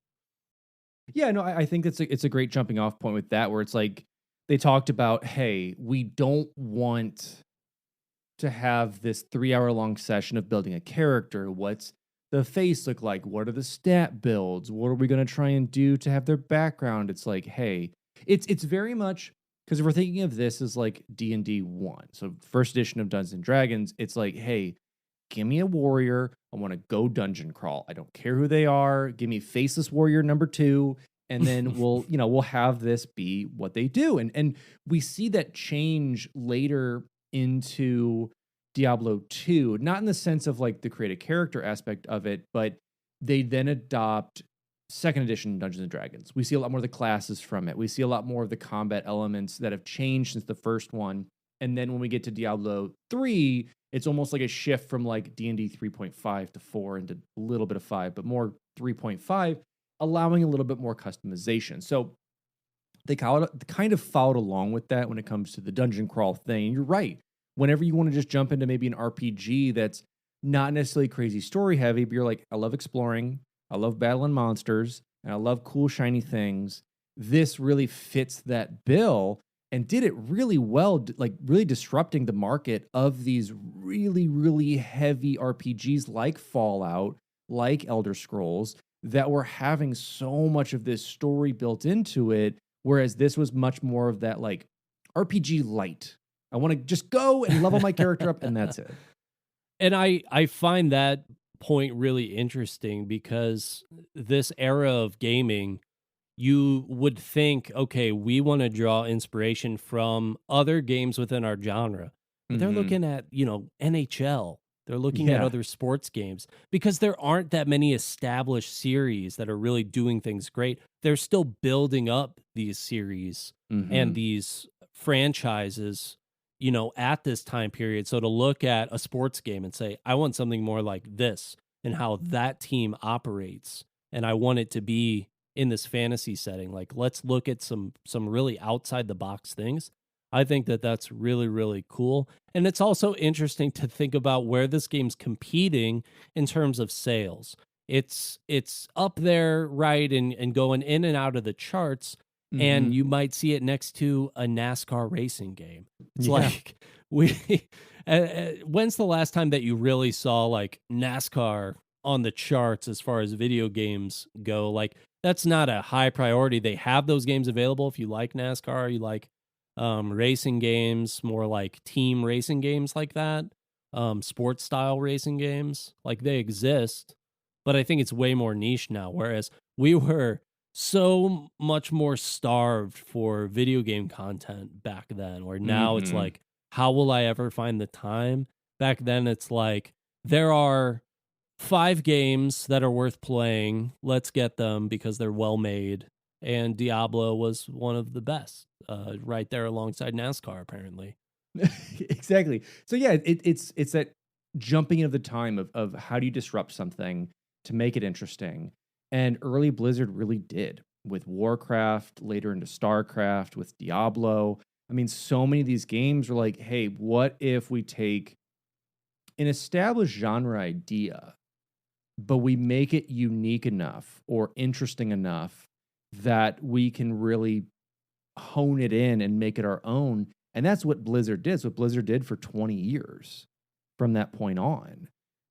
Yeah, no, I think it's a great jumping off point with that, where it's like they talked about, hey, we don't want to have this 3-hour long session of building a character. What's the face look like? What are the stat builds? What are we going to try and do to have their background? It's like, hey, it's very much, because if we're thinking of this as like D&D 1, so first edition of Dungeons and Dragons, it's like, hey, give me a warrior. I want to go dungeon crawl. I don't care who they are. Give me faceless warrior number 2, and then we'll have this be what they do. And we see that change later into Diablo 2, not in the sense of like the create a character aspect of it, but they then adopt second edition Dungeons and Dragons. We see a lot more of the classes from it. We see a lot more of the combat elements that have changed since the first one. And then when we get to Diablo 3, it's almost like a shift from like D&D 3.5 to 4 into a little bit of 5, but more 3.5, allowing a little bit more customization. So they kind of followed along with that when it comes to the dungeon crawl thing. And you're right. Whenever you want to just jump into maybe an RPG that's not necessarily crazy story heavy, but you're like, I love exploring, I love battling monsters, and I love cool shiny things. This really fits that bill and did it really well, like really disrupting the market of these really, really heavy RPGs like Fallout, like Elder Scrolls, that were having so much of this story built into it, whereas this was much more of that like RPG light. I want to just go and level my character up, and that's it. And I find that point really interesting because this era of gaming, you would think, okay, we want to draw inspiration from other games within our genre. But they're looking at, NHL. They're looking at other sports games because there aren't that many established series that are really doing things great. They're still building up these series and these franchises, at this time period. So to look at a sports game and say, I want something more like this and how that team operates, and I want it to be in this fantasy setting. Like, let's look at some really outside the box things. I think that that's really, really cool. And it's also interesting to think about where this game's competing in terms of sales. It's up there, right, and going in and out of the charts. And you might see it next to a NASCAR racing game. It's like, when's the last time that you really saw like NASCAR on the charts as far as video games go? Like, that's not a high priority. They have those games available if you like NASCAR, you like racing games, more like team racing games like that, sports style racing games, like they exist. But I think it's way more niche now, whereas we were so much more starved for video game content back then, where now it's like, how will I ever find the time? Back then it's like, there are 5 games that are worth playing. Let's get them because they're well made. And Diablo was one of the best, right there alongside NASCAR, apparently. Exactly. So yeah, it's that jumping into the time of how do you disrupt something to make it interesting. And early Blizzard really did with Warcraft, later into StarCraft, with Diablo. I mean, so many of these games were like, hey, what if we take an established genre idea, but we make it unique enough or interesting enough that we can really hone it in and make it our own. And that's what Blizzard did. It's what Blizzard did for 20 years from that point on,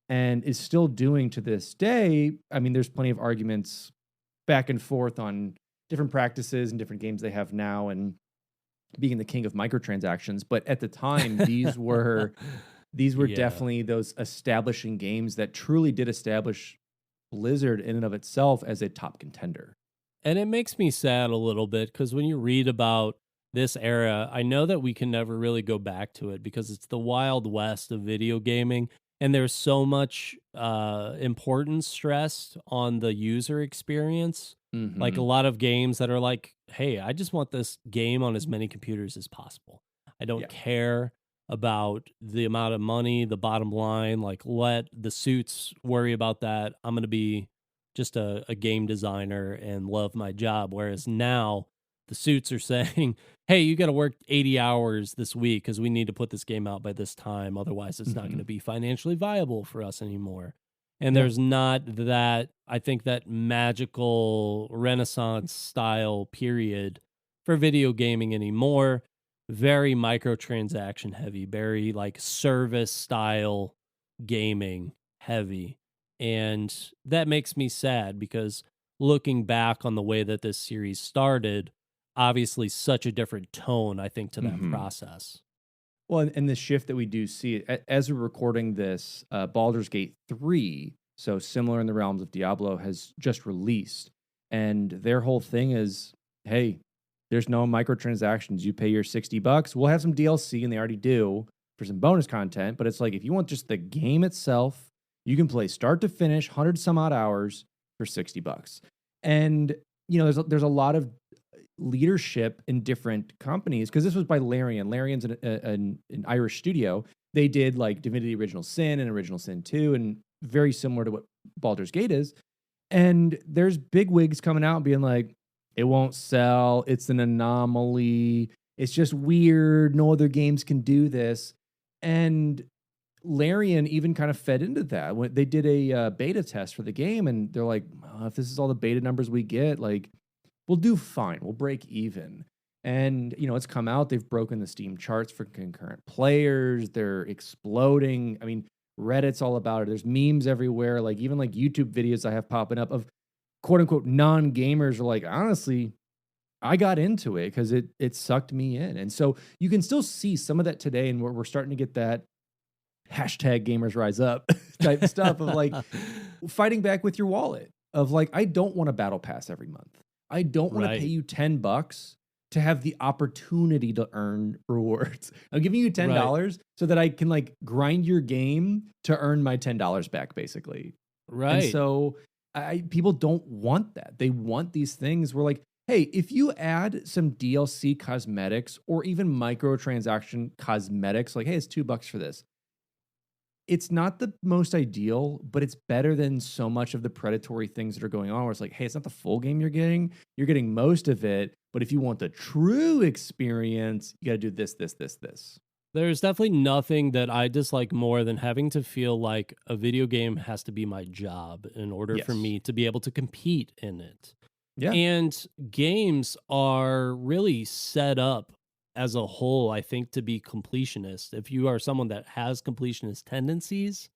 and is still doing to this day. I mean, there's plenty of arguments back and forth on different practices and different games they have now and being the king of microtransactions. But at the time, these were definitely those establishing games that truly did establish Blizzard in and of itself as a top contender. And it makes me sad a little bit because when you read about this era, I know that we can never really go back to it because it's the Wild West of video gaming. And there's so much importance stressed on the user experience. Like a lot of games that are like, hey, I just want this game on as many computers as possible. I don't care about the amount of money, the bottom line. Like, let the suits worry about that. I'm going to be just a game designer and love my job. Whereas now the suits are saying, hey, you got to work 80 hours this week because we need to put this game out by this time. Otherwise, it's not going to be financially viable for us anymore. And there's not that, I think, that magical Renaissance style period for video gaming anymore. Very microtransaction heavy, very like service style gaming heavy. And that makes me sad because looking back on the way that this series started, obviously such a different tone, I think, to that process. Well, and the shift that we do see as we're recording this, Baldur's Gate 3, so similar in the realms of Diablo, has just released. And their whole thing is, hey, there's no microtransactions. You pay your $60. We'll have some DLC, and they already do, for some bonus content. But it's like, if you want just the game itself, you can play start to finish, 100 some odd hours for $60. And, there's a lot of leadership in different companies, because this was by Larian. Larian's an Irish studio. They did like Divinity Original Sin and Original Sin 2, and very similar to what Baldur's Gate is. And there's big wigs coming out and being like, it won't sell. It's an anomaly. It's just weird. No other games can do this. And Larian even kind of fed into that when they did a beta test for the game, and they're like, if this is all the beta numbers we get, like, we'll do fine. We'll break even. And, it's come out. They've broken the Steam charts for concurrent players. They're exploding. I mean, Reddit's all about it. There's memes everywhere. Like, even like YouTube videos I have popping up of quote unquote non-gamers are like, honestly, I got into it because it sucked me in. And so you can still see some of that today. And we're starting to get that hashtag gamers rise up type stuff of like fighting back with your wallet of like, I don't want a battle pass every month. I don't want to pay you $10 to have the opportunity to earn rewards. I'm giving you $10 so that I can like grind your game to earn my $10 back, basically. Right. And so people don't want that. They want these things where like, hey, if you add some DLC cosmetics or even microtransaction cosmetics, like, hey, it's $2 for this. It's not the most ideal, but it's better than so much of the predatory things that are going on where it's like, hey, it's not the full game you're getting most of it. But if you want the true experience, you got to do this. There's definitely nothing that I dislike more than having to feel like a video game has to be my job in order for me to be able to compete in it. Yeah. And games are really set up as a whole, I think, to be completionist. If you are someone that has completionist tendencies,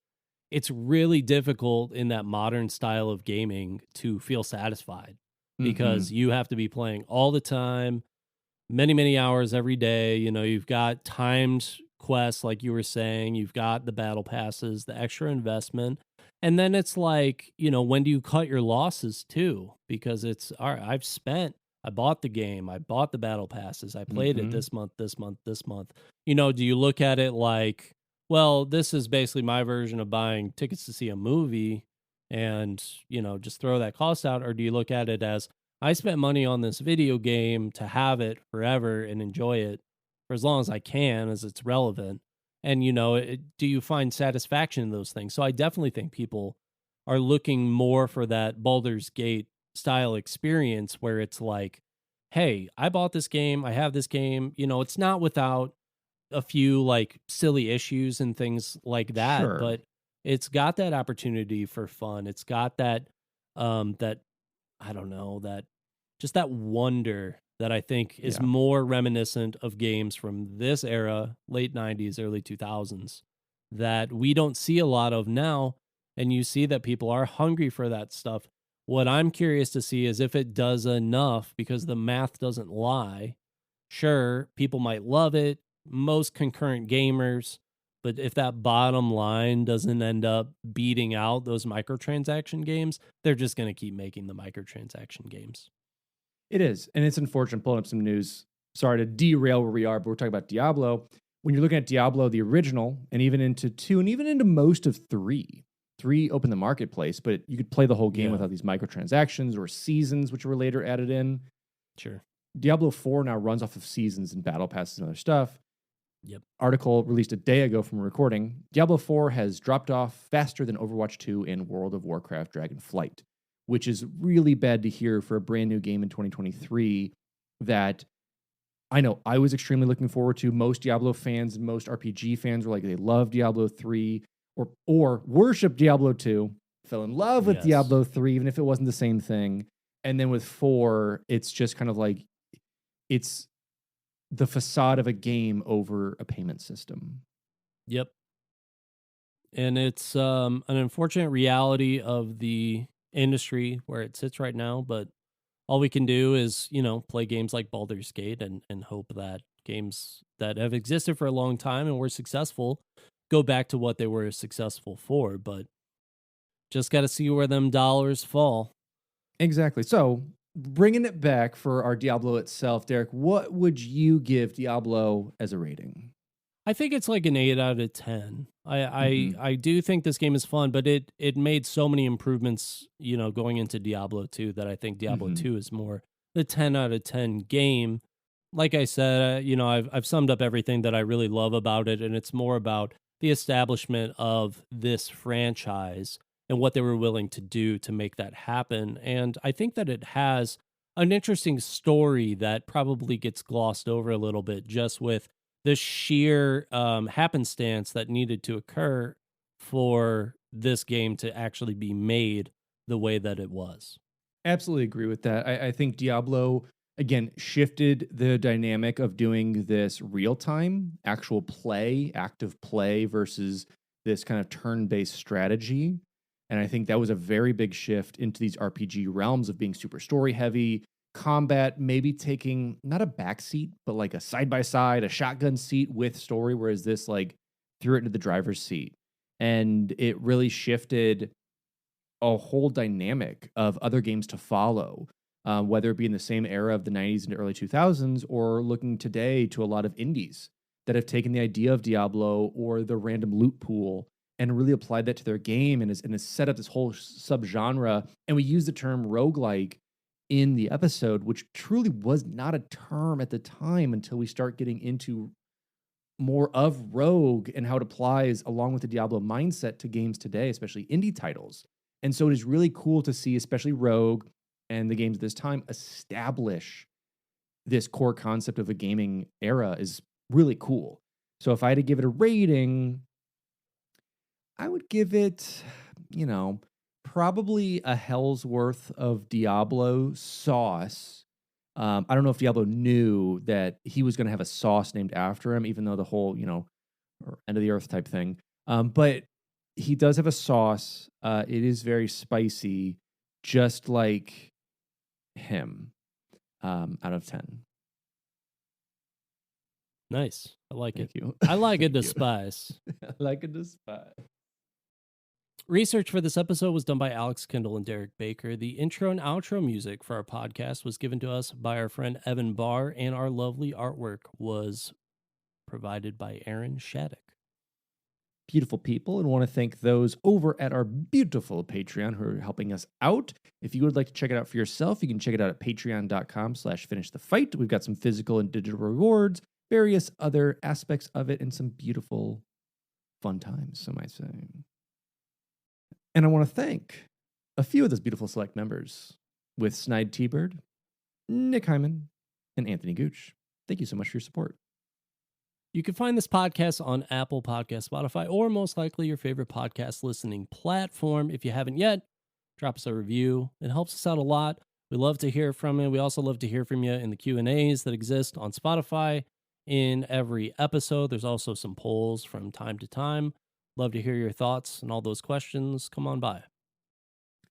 it's really difficult in that modern style of gaming to feel satisfied because you have to be playing all the time, many, many hours every day. You've got timed quests, like you were saying, you've got the battle passes, the extra investment. And then it's like, when do you cut your losses too? Because it's, all right, I bought the game, I bought the battle passes, I played it this month. Do you look at it like, well, this is basically my version of buying tickets to see a movie and, just throw that cost out? Or do you look at it as, I spent money on this video game to have it forever and enjoy it for as long as I can, as it's relevant? And, do you find satisfaction in those things? So I definitely think people are looking more for that Baldur's Gate style experience where it's like, hey, I bought this game, I have this game. It's not without a few like silly issues and things like that, but it's got that opportunity for fun. It's got that that I don't know, that just that wonder that I think is more reminiscent of games from this era, late 90s, early 2000s, that we don't see a lot of now. And you see that people are hungry for that stuff. What I'm curious to see is if it does enough, because the math doesn't lie. Sure, people might love it, most concurrent gamers, but if that bottom line doesn't end up beating out those microtransaction games, they're just going to keep making the microtransaction games. It is. And it's unfortunate. Pulling up some news. Sorry to derail where we are, but we're talking about Diablo. When you're looking at Diablo, the original, and even into 2, and even into most of 3, 3 opened the marketplace, but you could play the whole game without these microtransactions or seasons, which were later added in. Sure. Diablo 4 now runs off of seasons and battle passes and other stuff. Yep. Article released a day ago from recording. Diablo 4 has dropped off faster than Overwatch 2 and World of Warcraft Dragonflight, which is really bad to hear for a brand new game in 2023 that I know I was extremely looking forward to. Most Diablo fans and most RPG fans were like, they love Diablo 3 or worship Diablo 2, fell in love with Diablo 3, even if it wasn't the same thing. And then with 4, it's just kind of like, it's the facade of a game over a payment system. Yep. And it's an unfortunate reality of the industry where it sits right now, but all we can do is, play games like Baldur's Gate and hope that games that have existed for a long time and were successful go back to what they were successful for. But just got to see where them dollars fall. Exactly. So, bringing it back for our Diablo itself, Derek, what would you give Diablo as a rating? I think it's like an 8 out of 10. I do think this game is fun, but it made so many improvements, going into Diablo 2 that I think Diablo 2 is more the 10 out of 10 game. Like I said, I've summed up everything that I really love about it, and it's more about the establishment of this franchise and what they were willing to do to make that happen. And I think that it has an interesting story that probably gets glossed over a little bit just with the sheer happenstance that needed to occur for this game to actually be made the way that it was. Absolutely agree with that. I think Diablo, again, shifted the dynamic of doing this real-time, actual play, active play versus this kind of turn-based strategy. And I think that was a very big shift into these RPG realms of being super story-heavy, combat maybe taking not a backseat, but like a side-by-side, a shotgun seat with story, whereas this like threw it into the driver's seat. And it really shifted a whole dynamic of other games to follow, whether it be in the same era of the 90s and early 2000s or looking today to a lot of indies that have taken the idea of Diablo or the random loot pool and really applied that to their game and has set up this whole subgenre. And we use the term roguelike in the episode, which truly was not a term at the time until we start getting into more of Rogue and how it applies along with the Diablo mindset to games today, especially indie titles. And so it is really cool to see, especially Rogue and the games of this time, establish this core concept of a gaming era is really cool. So if I had to give it a rating, I would give it, probably a hell's worth of Diablo sauce. I don't know if Diablo knew that he was going to have a sauce named after him, even though the whole, or end of the earth type thing. But he does have a sauce. It is very spicy, just like him, out of 10. Nice. I like Thank it. you. I like it to Thank you. spice. I like it to spice. Research for this episode was done by Alex Kendall and Derek Baker. The intro and outro music for our podcast was given to us by our friend Evan Barr, and our lovely artwork was provided by Aaron Shattuck. Beautiful people, and want to thank those over at our beautiful Patreon who are helping us out. If you would like to check it out for yourself, you can check it out at patreon.com/finishthefight. We've got some physical and digital rewards, various other aspects of it, and some beautiful fun times, some might say. And I want to thank a few of those beautiful select members with Snide T-Bird, Nick Hyman, and Anthony Gooch. Thank you so much for your support. You can find this podcast on Apple Podcasts, Spotify, or most likely your favorite podcast listening platform. If you haven't yet, drop us a review. It helps us out a lot. We love to hear from you. We also love to hear from you in the Q&As that exist on Spotify in every episode. There's also some polls from time to time. Love to hear your thoughts and all those questions. Come on by.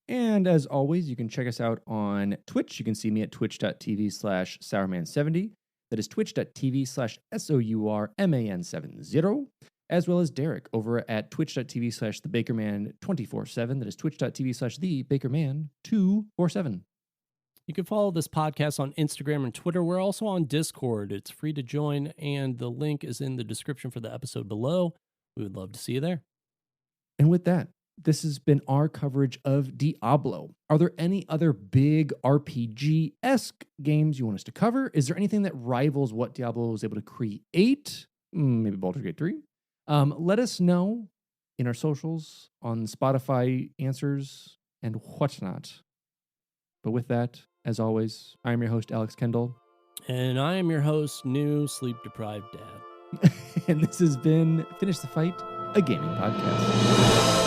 And as always, you can check us out on Twitch. You can see me at twitch.tv/sourman70. That is twitch.tv/sourman70, as well as Derek over at twitch.tv/thebakerman247. That is twitch.tv/thebakerman247. You can follow this podcast on Instagram and Twitter. We're also on Discord. It's free to join, and the link is in the description for the episode below. We would love to see you there. And with that, this has been our coverage of Diablo. Are there any other big RPG-esque games you want us to cover? Is there anything that rivals what Diablo was able to create? Maybe Baldur's Gate 3? Let us know in our socials, on Spotify answers, and whatnot. But with that, as always, I am your host, Alex Kendall. And I am your host, new sleep-deprived dad. And this has been Finish the Fight, a gaming podcast.